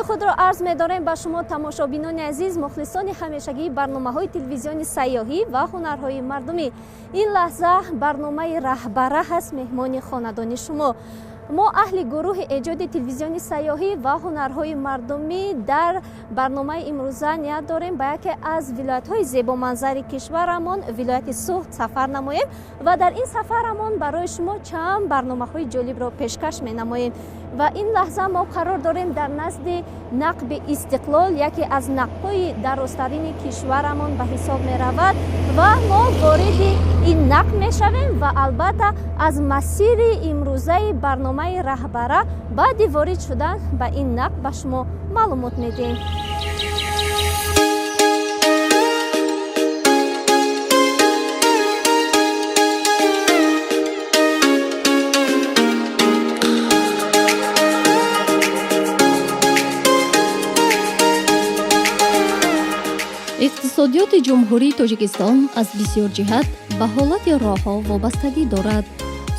خود را عرض می‌داریم به شما تماشابینان عزیز، مخلصان همیشگی برنامه‌های تلویزیونی سیاحی و هنرهای مردمی. این لحظه برنامه رهبره هست، مهمان خاندانی شما. ما اهل گروه ایجاد تلویزیونی سیاحی و هنرهای مردمی در برنامه امروزه نیت داریم به یکی از ولایت‌های زیبا منظر کشورمان، ولایت سوخت سفر نماییم و در این سفرمان برای شما چند برنامه‌های جالب را پیشکش می‌نماییم. و این لحظه ما قرار داریم در نزد نقب استقلال، یکی از نقب‌های درازترین کشورمان به حساب می‌رود و ما وارد این نقب می‌شویم و البته از مسیر امروزه برنامه رهبره بعد وارد شدن به این نقب به شما معلومات میدیم. иқтисодиёти ҷумҳурии тоҷикистон аз бисёр ҷиҳат ба ҳолати роҳҳо вобастагӣ дорад.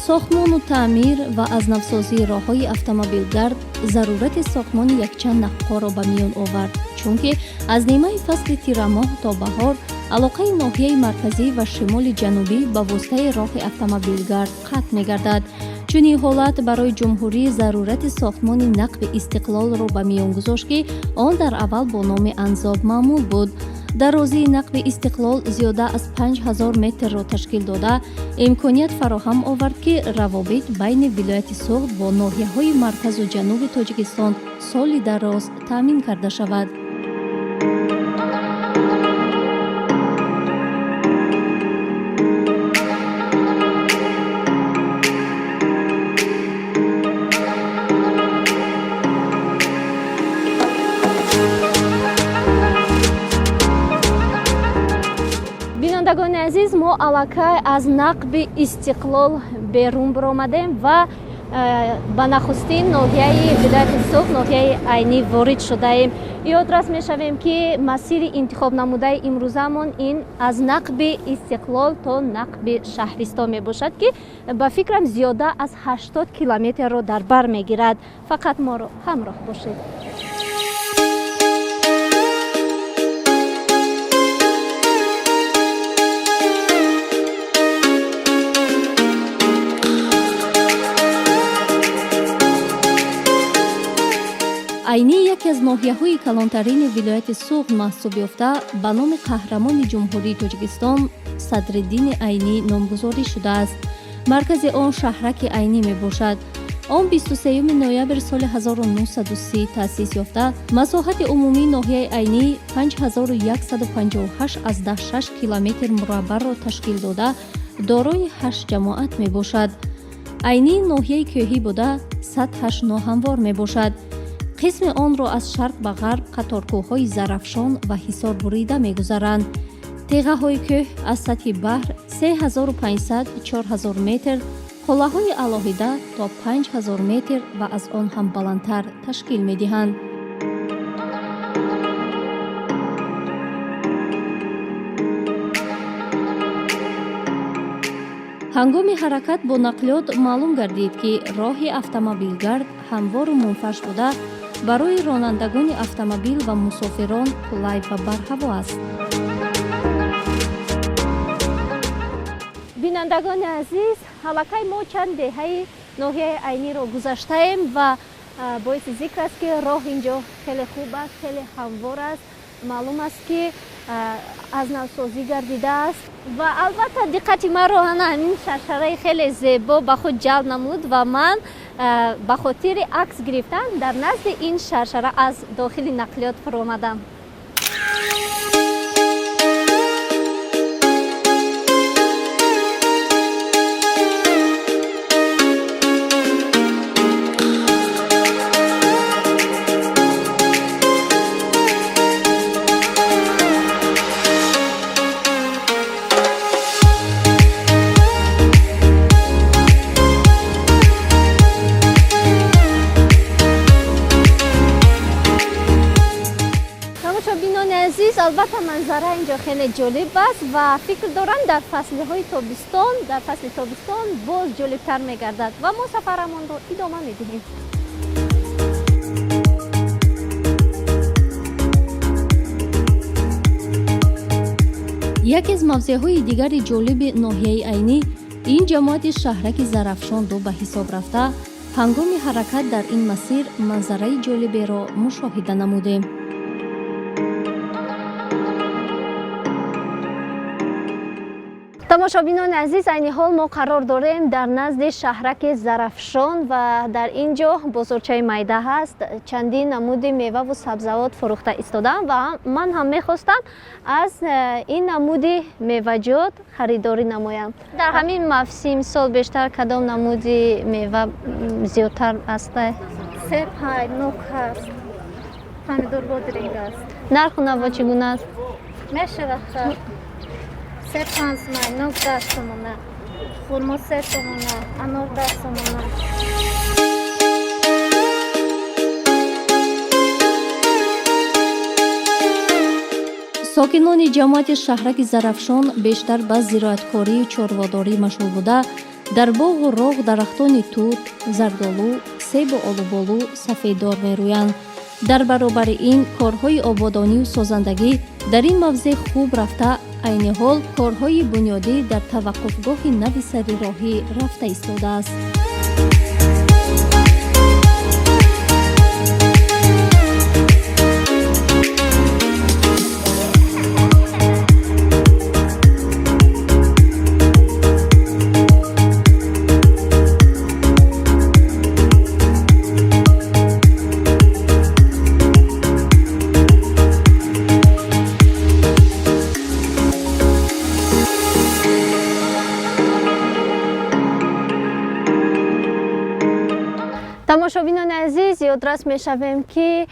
сохтмону таъмир ва азнавсозии роҳҳои автомобилгард зарурати сохтмони якчанд нақбҳоро ба миён овард, чунки аз нимаи фасли тирамоҳ то баҳор алоқаи ноҳияи марказӣ ва шимоли ҷанубӣ ба воситаи роҳи автомобилгард қатъ мегардад. чунин ҳолат барои ҷумҳурӣ зарурати сохтмони нақби истиқлолро ба миён гузошт, ки он дар аввал бо номи анзоб маъмул буд. дарозии нақби истиқлол зиёда аз 5000 метрро ташкил дода, имконият фароҳам овард, ки равобит байни вилояти Суғд бо ноҳияҳои марказу ҷануби Тоҷикистон соли дароз таъмин карда шавад. بینندگان عزیز، ما الکی از نقب استقلال بیرون برآمدیم و به نخستین ناحیه ولایت سوخت، ناحیه عینی وارد شدیم. یادرس میشویم که مسیر انتخاب نموده امروزمان این از نقب استقلال تا نقب شهرستان می باشد که به فکرم زیاده از 80 کیلومتر را در بر میگیرد. فقط ما را همراه باشید. айнӣ яке аз ноҳияҳои калонтарини вилояти Суғд маҳсуб ёфта ба номи қаҳрамони ҷумҳурии Тоҷикистон Садриддини Айнӣ номгузорӣ шудааст. маркази он шаҳраки Айнӣ мебошад. он 23 ноябри соли 1930 таъсис ёфта, масоҳати умумии ноҳияи Айнӣ 5158 километр мураббаъро ташкил дода, дорои 8 ҷамоат мебошад. Айнӣ ноҳияи кӯҳӣ буда, сатҳаш ноҳамвор мебошад. қисми онро аз шарқ ба ғарб қаторкӯҳҳои Зарафшон ва Ҳисор бурида мегузаранд. теғаҳои кӯҳ аз сатҳи баҳр 3500-4000 метр, қуллаҳои алоҳида то 5000 метр ва аз он ҳам баландтар ташкил медиҳанд. ҳангоми ҳаракат бо нақлиёт маълум гардид, ки роҳи автомобилгард ҳамвору мунфаш буда, барои ронандагони автомобил ва мусофирон қулай ва барҳаво аст. бинандагони азиз, ҳалакай мо чанд деҳаи ноҳияи Айниро гузаштаем ва боиси зикр аст, ки роҳ инҷо хеле хуб аст, хеле ҳамвор аст. маълум аст, ки аз навсозӣ гардидааст ва албатта диққати маро ҳамин шаршараи хеле зебо ба худ ҷалб намуд ва ман ба хотири акс гирифтан дар назди ин шаршара аз дохили нақлиёт фуромадам. البته منظره اینجا خیلی جالب است و فکر دارم در فصل‌های تابستان فصل تابستان باز جالبتر می‌گردد و ما سفرمان رو ادامه می‌دهیم. яке аз мавзеъҳои дигари ҷолиби ноҳияи айнӣ ин ҷамоати шаҳраки зарафшон ду ба ҳисоб рафта ҳангоми ҳаракат дар ин масир манзараи ҷолиберо мушоҳида намудем. тамошобинони азиз, айни ҳол мо қарор дорем дар назди шаҳраки зарафшон ва дар ин ҷо бозорчаи майда ҳаст. Чандин намуди меваву сабзавот фурӯхта истодаам ва ман ҳам мехостам аз ин намуди меваҷот харидорӣ намоям. Дар ҳамин мавсим сол бештар кадом намуди мева зиёдтар аст? Себ нук ҳаст, помидор бодринг аст. Нарху наво чӣ гуна аст? Мешавад себ 5 ман, нук 10 сомона, хурмо 3 сомона, анор 10 сомона. сокинони ҷамоати шаҳраки зарафшон бештар ба зироаткорию чорводорӣ машғул буда дар боғу роғ дарахтони тут, зардолу, себу олуболу сафеддор мерӯянд. дар баробари ин корҳои ободонию созандагӣ дар ин мавзеъ хуб рафта, айни ҳол корҳои бунёдӣ дар таваққуфгоҳи нави сарироҳӣ рафта истодааст. тамошобинони азиз, ёдрас мешавем ки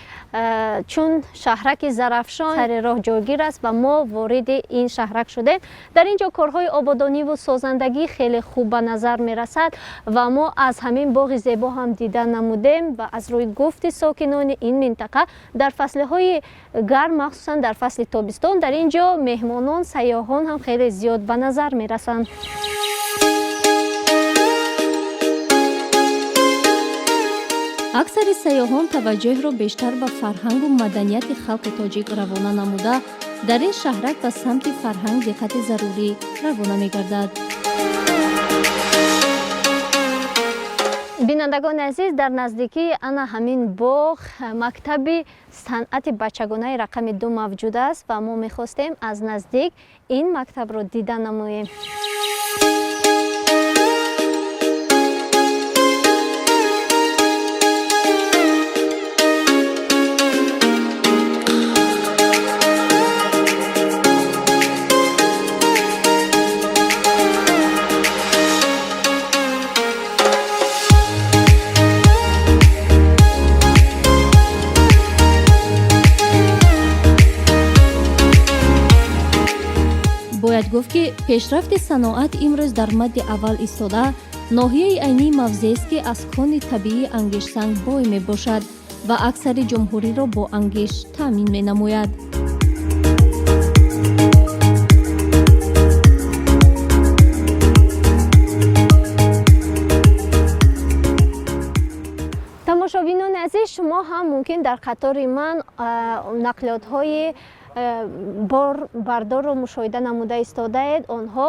чун шаҳраки зарафшон сари роҳ ҷойгир аст ва мо вориди ин шаҳрак шудем. Дар ин ҷо корҳои ободониву созандагӣ хеле хуб ба назар мерасад ва мо аз ҳамин боғи зебо ҳам дида намудем ва аз рӯи гуфти сокинони ин минтақа дар фаслиҳои гарм, махсусан дар фасли тобистон, дар ин ҷо меҳмонон, сайёҳон ҳам хеле зиёд ба назар мерасанд. аксари сайёҳон таваҷҷӯҳро бештар ба фарҳангу маданияти халқи тоҷик равона намуда, дар ин шаҳрак ба самти фарҳанг диққати зарурӣ равона мегардад. бинандагони азиз, дар наздикии ана ҳамин боғ мактаби санъати бачагонаи рақами 2 мавҷуд аст ва мо мехостем аз наздик ин мактабро дида намоем. бояд гуфт ки пешрафти саноат имрӯз дар мадди аввал истода, ноҳияи айнии мавзеъест ки аз кони табиии ангишсанг бой мебошад ва аксари ҷумҳуриро бо ангиш таъмин менамояд. тамошобинони азиз, шумо ҳам мумкин дар қатори ман нақлиётҳои бардорро мушоҳида намуда истодаед. онҳо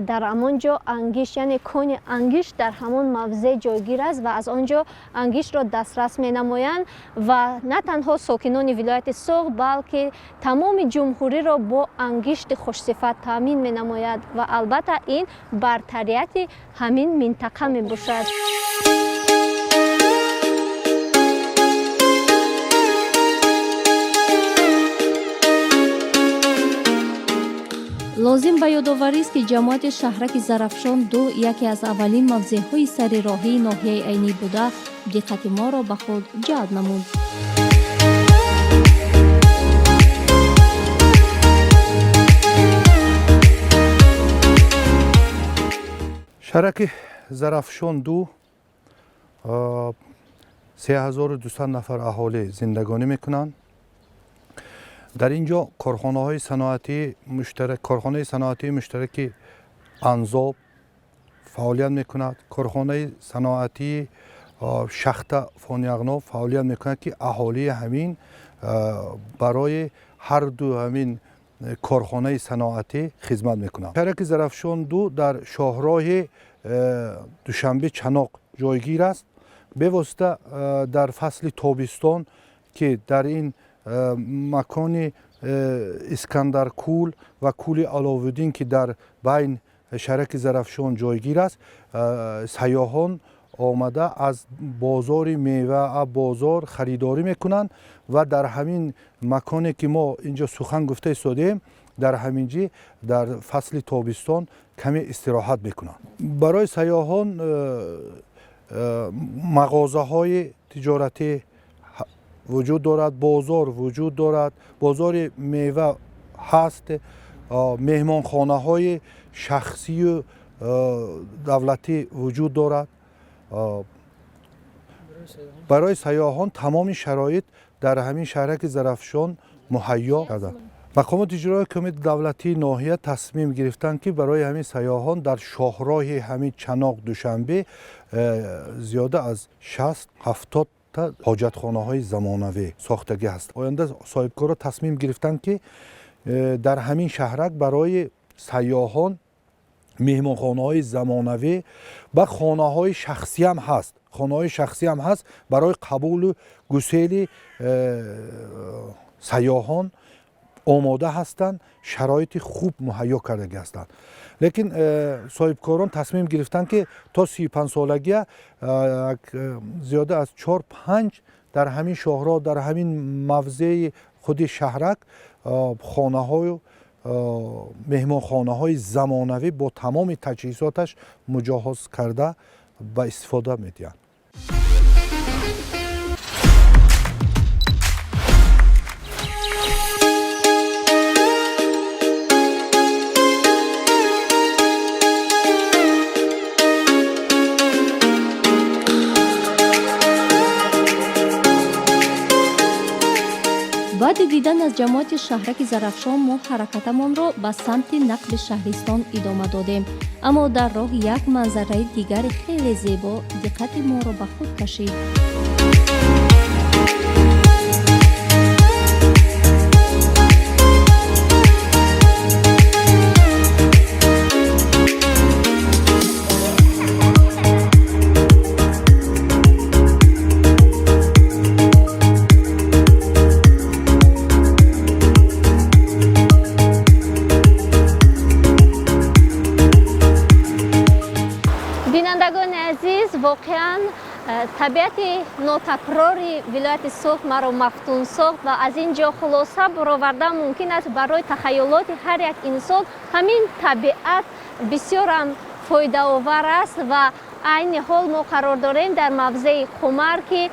дар ҳамон ҷо ангиш, яъне кони ангиш дар ҳамон мавзеъ ҷойгир аст ва аз он ҷо ангишро дастрас менамоянд ва на танҳо сокинони вилояти Соғ, балки тамоми ҷумҳуриро бо ангишти хушсифат таъмин менамояд ва албатта ин бартарияти ҳамин минтақа мебошад. лозим ба ёдоварист ки ҷамоати шаҳраки зарафшон 2 яке аз аввалин мавзеъҳои сарироҳии ноҳияи айнӣ буда диққати моро ба худ ҷалб намуд. шаҳраки зарафшон 2 3200 нафар аҳолӣ зиндагонӣ мекунанд. дар ин ҷо корхонаҳои саноатии муштараки анзоб фаъолият мекунад. корхонаи саноатии шахта фониағно фаъолият мекунад ки аҳолии ҳамин барои ҳарду ҳамин کارخانه صنعتی خدمت میکنند. شهرک زرافشان 2 در شاهراه دوشنبه چناق جایگیر است. به واسطه در فصل تابستان که در این مکان اسکندر کول و کول علاودین که در بین شهرک زرافشان جایگیر است، سیاحان آمده از بازار میوه بازار خریداری میکنند و در همین مکانی که ما اینجا سخن گفته ایستادیم در همینجا در فصل تابستان کمی استراحت میکنند. برای سیاحان مغازه های تجارتی وجود دارد، بازار وجود دارد، بازار میوه هست، مهمانخانه های شخصی و دولتی وجود دارد. برای سیاحان تمام شرایط در همین شهرک زرافشان مهیا کرده. مقامات اجرایی کمیته دولتی ناحیه تصمیم گرفتند که برای همین سیاحان در شاهراه همین چناق دوشنبه زیاده از 60-70 تا حاجتخانه های زمانوی ساختگی هست. آینده صاحبکارا تصمیم گرفتند که در همین شهرک برای سیاحان مهمانخانه های زمانوی و خانه های شخصی هم هست. خانه های شخصی هم هست برای قبول و گسیل سیاحان آماده هستند، شرایط خوب مهیا کرده هستند. لیکن صاحبکاران تصمیم گرفتند که تا 35 سالگی زیاده از 4-5 در همین شاهراه در همین موضع خود شهرک خانه های مهمانخانه های زمانوی با تمام تجهیزاتش مجهز کرده و استفاده میدهند. بعد دیدن از جماعت شهرک زرافشان ما حرکتمان را به سمت نقل شهرستان ادامه دادیم، اما در راه یک منظره دیگر خیلی زیبا دقت ما را به خود کشید. واقعا طبیعت ناتکراری ولایت سوخت مرا مفتون ساخت و از اینجا خلاصه برآوردن ممکن است برای تخیلات هر یک انسان همین طبیعت بسیار هم فایده آور است. و عین حال ما قرار داریم در موضع قمر که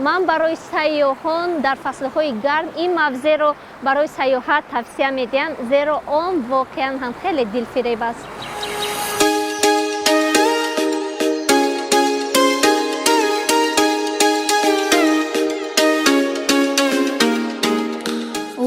من برای سیاحان در فصلهای گرم این موضع رو برای سیاحت توصیه میدم، زیرا آن واقعا هم خیلی دلفریب است.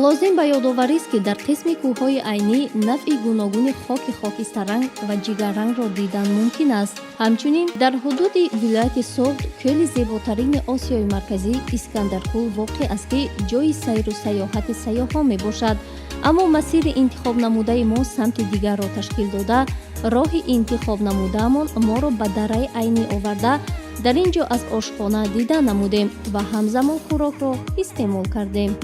لازم به یادآوری است که در قسم کوههای عینی نوع گوناگون خاک خاکستررنگ و جگررنگ را دیدن ممکن است. همچنین در حدود ولایت سوخت کل زیباترین آسیای مرکزی اسکندرکول واقع است که جای سیر و سیاحت سیاحان می باشد. اما مسیر انتخاب نموده ما سمت دیگر را تشکیل داده، راه انتخاب نمودهمان ما را به دره عینی آورده در اینجا از آشخانه دیدن نمودیم و همزمان خوراک را استعمال کردیم.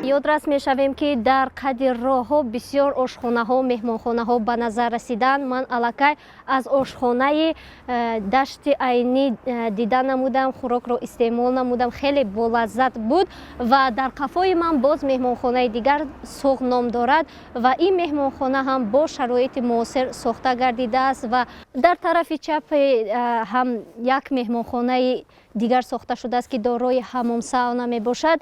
یادرس میشویم که در قد راه ها بسیار آشخانه ها مهمانخانه ها به نظر رسیدن. من الکی از آشخانه دشت عینی دیدن نمودم، خوراک را استعمال نمودم، خیلی بلذت بود. و در قفای من باز مهمانخانه دیگر سوخت نام دارد و این مهمانخانه هم با شرایط معاصر ساخته گردیده است. و در طرف چپ هم یک مهمانخانه دیگر ساخته شده است که دارای حمام ساونا می باشد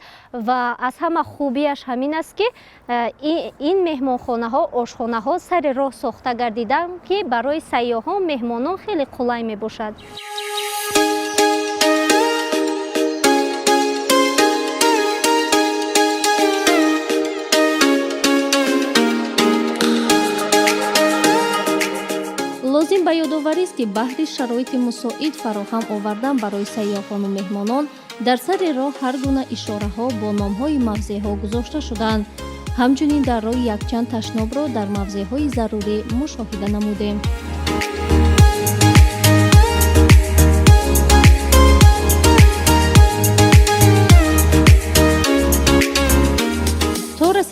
و از همه خوبیش همین است که این مهمانخانه ها آشخانه ها سر راه ساخته گردیدن که برای سیاحان مهمانان خیلی قلای می باشد. ба ёдоварист, ки баҳри шароити мусоид фароҳам овардан барои сайёҳону меҳмонон дар сари роҳ ҳар гуна ишораҳо бо номҳои мавзеъҳо гузошта шуданд. ҳамчунин дар роҳ якчанд ташнобро дар мавзеъҳои зарурӣ мушоҳида намудем.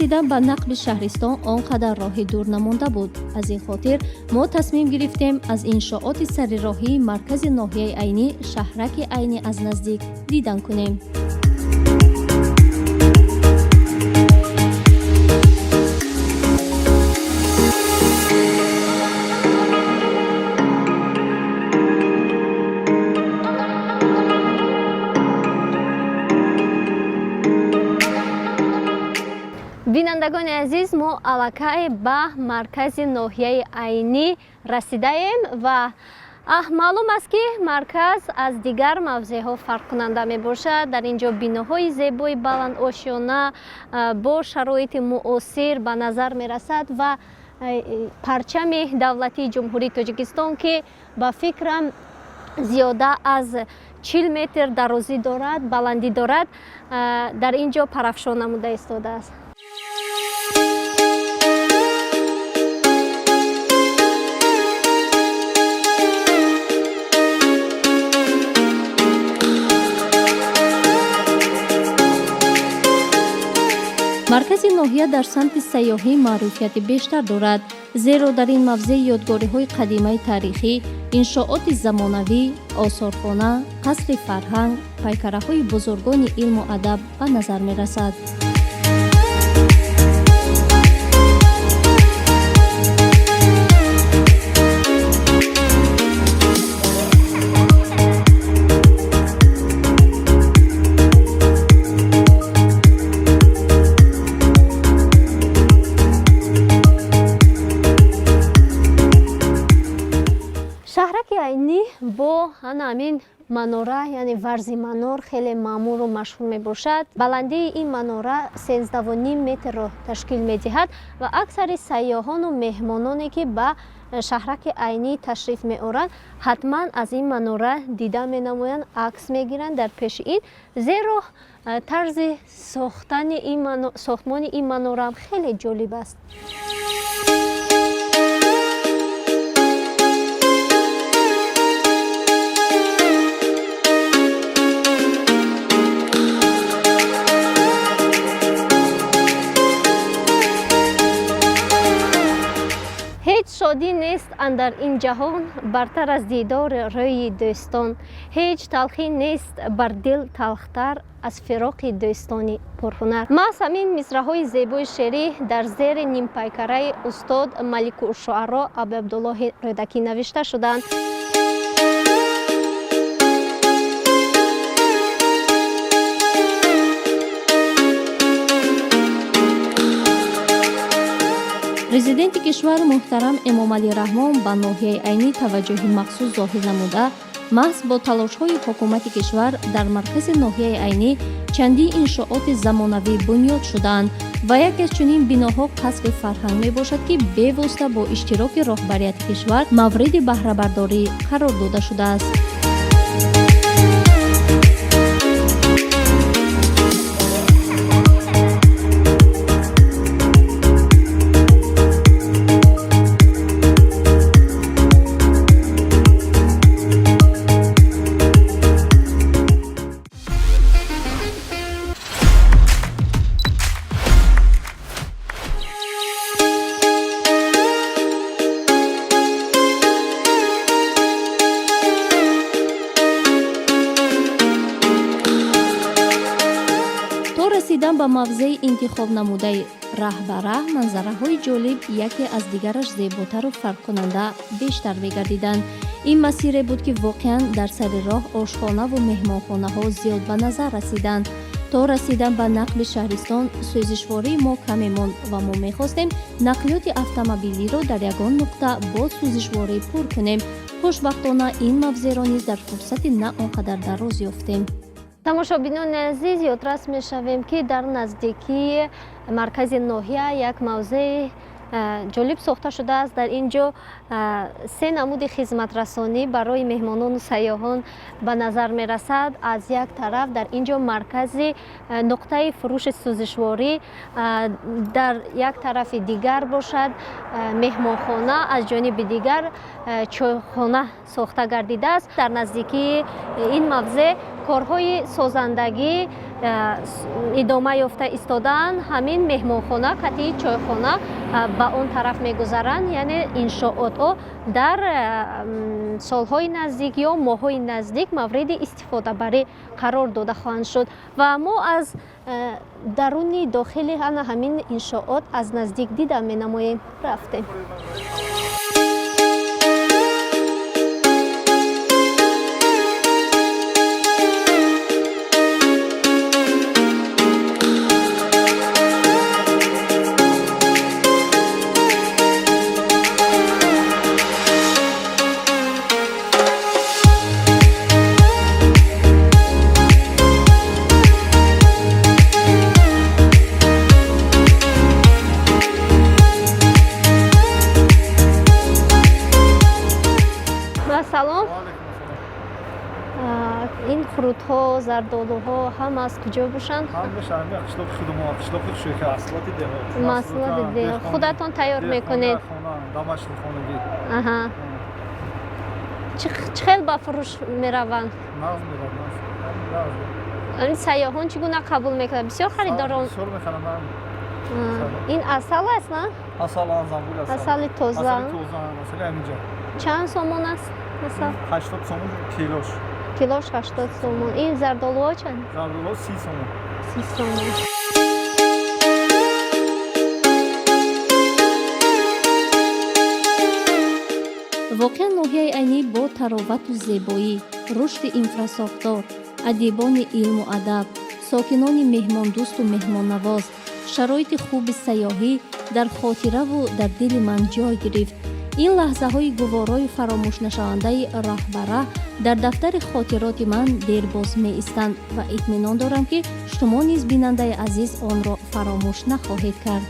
расидан ба нақби шаҳристон он қадар роҳи дур намонда буд. аз ин хотир мо тасмим гирифтем аз иншооти сарироҳии маркази ноҳияи айнӣ шаҳраки айнӣ аз наздик дидан кунем. бинандагони азиз, мо аллакай ба маркази ноҳияи айнӣ расидаем ва маълум аст ки марказ аз дигар мавзеъҳо фарқкунанда мебошад. дар ин ҷо биноҳои зебои баландошёна бо шароити муосир ба назар мерасад ва парчами давлатии ҷумҳурии Тоҷикистон ки ба фикрам зиёда аз 40 метр дарозӣ дорад, баландӣ дорад, дар ин ҷо парафшон намуда истодааст. маркази ноҳия дар самти сайёҳӣ маъруфияти бештар дорад, зеро дар ин мавзеъ ёдгориҳои қадимаи таърихӣ, иншооти замонавӣ, осорхона, қасри фарҳанг, пайкараҳои бузургони илму адаб ба назар мерасад. бо ҳамин манора, яъне варзи манор хеле маъмуру машҳур мебошад. баландии ин манора 13.5 метрро ташкил медиҳад ва аксари сайёҳону меҳмононе ки ба шаҳраки айнӣ ташриф меоранд, ҳатман аз ин манора дида менамоянд, акс мегиранд дар пеши ин, зеро тарзи сохтмони ин манора хеле ҷолиб аст. шодӣ нест андар ин ҷаҳон бартар аз дидори рӯи дӯстон. ҳеҷ талхӣ нест бар дил талхтар аз фироқи дӯстони пурҳунар. маҳз ҳамин мисраҳои зебои шеърӣ дар зери нимпайкараи устод маликушуъаро Абу Абдуллоҳи Рӯдакӣ навишта шуданд. президенти кишвар муҳтарам Эмомалӣ Раҳмон ба ноҳияи айнӣ таваҷҷӯҳи махсус зоҳир намуда, маҳз бо талошҳои ҳукумати кишвар дар маркази ноҳияи айнӣ чандин иншооти замонавӣ бунёд шуданд ва яке аз чунин биноҳо қасри фарҳанг мебошад, ки бевосита бо иштироки роҳбарияти кишвар мавриди баҳрабардорӣ қарор дода шудааст. расидан ба мавзеи интихоб намудаи раҳ ба раҳ манзараҳои ҷолиб яке аз дигараш зеботару фарқкунанда бештар мегардиданд. ин масире буд ки воқеан дар сари роҳ ошхонаву меҳмонхонаҳо зиёд ба назар расиданд. то расидан ба нақби шаҳристон сӯзишвории мо каме монд ва мо мехостем нақлиёти автомобилиро дар ягон нуқта бо сӯзишворӣ пур кунем. хушбахтона ин мавзеъро низ дар фурсати на он қадар дароз ёфтем. тамошобинони азиз, ёдрас мешавем ки дар наздикии маркази ноҳия як мавзеи ҷолиб сохта шудааст. Дар ин ҷо се намуди хизматрасонӣ барои меҳмонону сайёҳон ба назар мерасад. Аз як тараф дар ин ҷо маркази нуқтаи фурӯши сӯзишворӣ, дар як тарафи дигар бошад меҳмонхона, аз ҷониби дигар чойхона сохта гардидааст. Дар наздикии ин мавзеъ корҳои созандагӣ идома ёфта истодаанд. Ҳамин меҳмонхона, катии чойхона ба он тараф мегузаранд, яъне иншоотҳо дар солҳои наздик ё моҳҳои наздик мавриди истифодабарӣ қарор дода хоҳанд шуд. Ва мо аз даруни дохили ҳамин иншоот аз наздик дида менамоем. Рафтем. ин фрутҳо, зардолуҳо ҳама аз куҷо бошанд? қишлоқи худмо, қишлоқи шӯка, маҳсулоти деҳот. Маҳсулоти деҳот. Худатон тайёр мекунед? Домашни хонагӣ. Аҳа. Чӣ хел ба фурӯш мераванд? Нағз мераванд. Ин сайёҳон чӣ гуна қабул мекунанд? Бисёр харидорон? Бисёр мехаранд. Ин асал аст, на? Асал анзамбул аст. Асали тоза. Асали тоза, асали аминҷа. Чанд сомон аст? 80 сомон килош. Килош 80 сомон. Ин зардолуҳо чанд? Зардолуҳо 30 сомон. 30 сомон. воқеан ноҳияи айнӣ бо таровату зебоӣ, рушди инфрасохтор, адибони илму адаб, сокинони меҳмондӯсту меҳмоннавоз, шароити хуби сайёҳӣ дар хотираву дар дили ман ҷой гирифт. ин лаҳзаҳои гуворои фаромӯшнашавандаи раҳбара дар дафтари хотироти ман дербоз меистанд ва итминон дорам, ки шумо низ бинандаи азиз онро фаромӯш нахоҳед кард.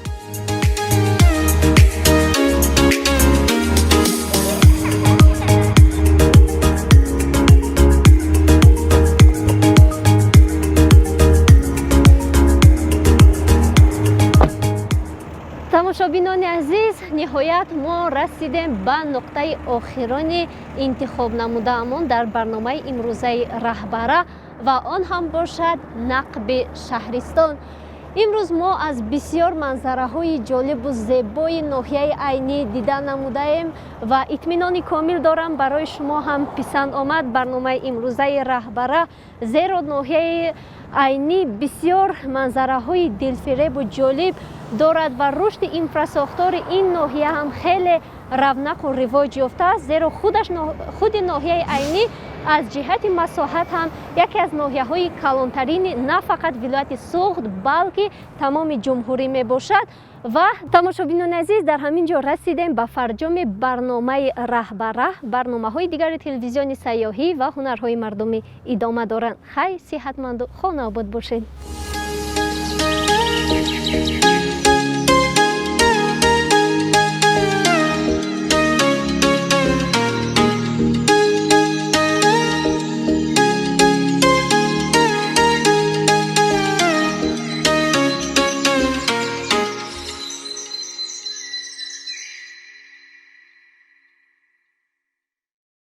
тамошобинони азиз, ниҳоят мо расидем ба нуқтаи охирони интихоб намудаамон дар барномаи имрӯзаи раҳбара ва он ҳам бошад нақби шаҳристон. имрӯз мо аз бисёр манзараҳои ҷолибу зебои ноҳияи айнӣ дида намудаем ва итминони комил дорам барои шумо ҳам писанд омад барномаи имрӯзаи раҳбара, зеро ноҳияи айнӣ бисёр манзараҳои дилфиребу ҷолиб дорад ва рушди инфрасохтори ин ноҳия ҳам хеле равнақу ривоҷ ёфтааст, зеро худи ноҳияи айнӣ аз ҷиҳати масоҳат ҳам яке аз ноҳияҳои калонтарини на фақат вилояти Суғд, балки тамоми ҷумҳурӣ мебошад. ва тамошобинони азиз, дар ҳамин ҷо расидем ба фарҷоми барномаи раҳбара. барномаҳои дигари телевизиони сайёҳӣ ва ҳунарҳои мардумӣ идома доранд. хайр, сиҳатманду хонаобод бошед.